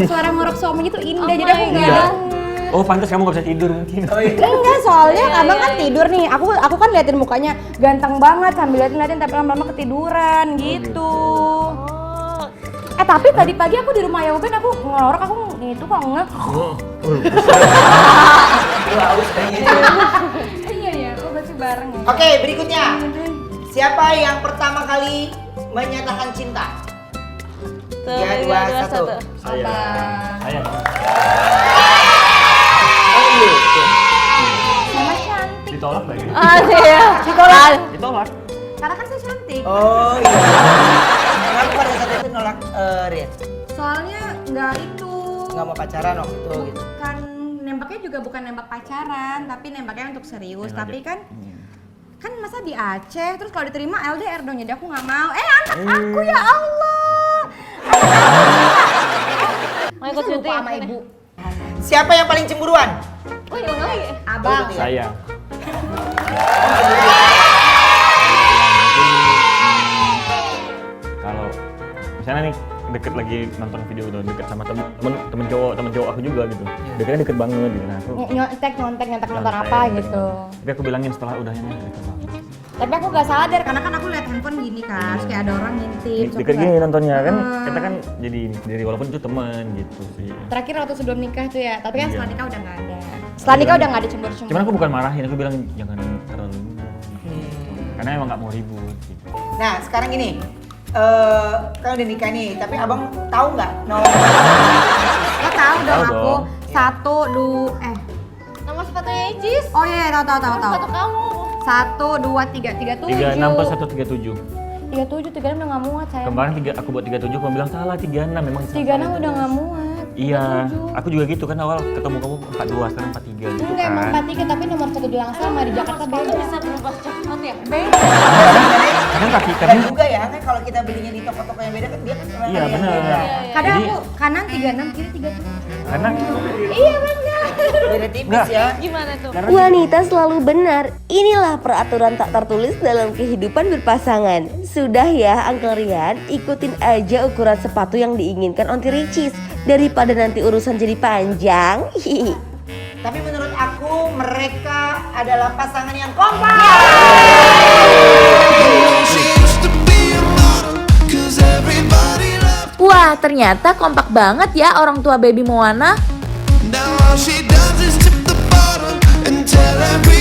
suara ngorok suami itu indah, jadi aku nggak ada. Oh pantas kamu gak bisa tidur mungkin. Enggak, soalnya abang kan tidur nih, aku kan liatin mukanya ganteng banget sambil liatin tapi lama-lama ketiduran gitu. Tapi tadi pagi aku di rumah Yoben aku ngorok, aku gitu kok nggak. Iya, aku berarti bareng ya. Oke, berikutnya. Siapa yang pertama kali menyatakan cinta? 3, 2, 1. Saya. Sama cantik. Ditolak lagi. Iya. Ditolak. Karena kan saya cantik. Oh iya. Kenapa pada saat itu nolak Rian? Soalnya nggak itu. Nggak mau pacaran waktu itu gitu. Kan nembaknya juga bukan nembak pacaran, tapi nembaknya untuk serius. Tapi kan masa di Aceh, terus kalau diterima LDR dong, jadi aku nggak mau. Anak aku ya Allah. Mau ikut cuti sama ibu. Siapa yang paling cemburuan? Oh iya lagi. Abang. Saya. Kalau misalnya nih deket lagi nonton video tuh, deket sama temen cowok aku juga gitu. Deketnya deket banget gitu. Nah, aku Nyontek nonton apa gitu. Tapi aku bilangin setelah udahnya deket banget. Tapi aku gak sadar karena kan aku lihat handphone gini kan, terus kayak ada orang ngintip. Deket gini nontonnya kan, kita kan jadi sendiri walaupun itu teman gitu sih. Terakhir waktu sebelum nikah tuh ya, tapi kan Iya. setelah nikah udah nggak ada. Setelah nikah udah nggak ada cemburu-cemburu. Cuman aku bukan marahin, aku bilang jangan terlalu karena emang nggak mau ribut gitu. Nah, sekarang gini. Kan udah nikah nih, tapi abang tahu nggak nomor? Oh tahu dong Tahu aku. dong. Nama sepatunya Icis. Oh iya, tahu. Sepatu kamu. 1, 2, 3, 37. 36 plus 137. 37, 36 udah nggak muat saya. Kemarin aku buat 37, kamu bilang salah 36 memang. 36 udah nggak muat. Iya, aku juga gitu kan awal ketemu kamu 42, sekarang 43 gitu Enggak, emang kan. 43 tapi nomor 1 yang sama di Jakarta beda. Bisa berubah cepat ya? Beda. Kadang kaki Dan kadang juga ya, kan kalau kita belinya di toko-toko yang beda kan dia kan iya benar. Kadang Jadi aku kanan 36, kiri 37. karena Iya benar. beda tipis Nggak. ya. Gimana tuh? Wanita selalu benar. Inilah peraturan tak tertulis dalam kehidupan berpasangan. Sudah ya, Uncle Rian, ikutin aja ukuran sepatu yang diinginkan Onti Ricis daripada nanti urusan jadi panjang. Hihi. Tapi menurut aku mereka adalah pasangan yang kompak. Wah, ternyata kompak banget ya orang tua baby Moana. Now all she does is tip the bottle and tell everybody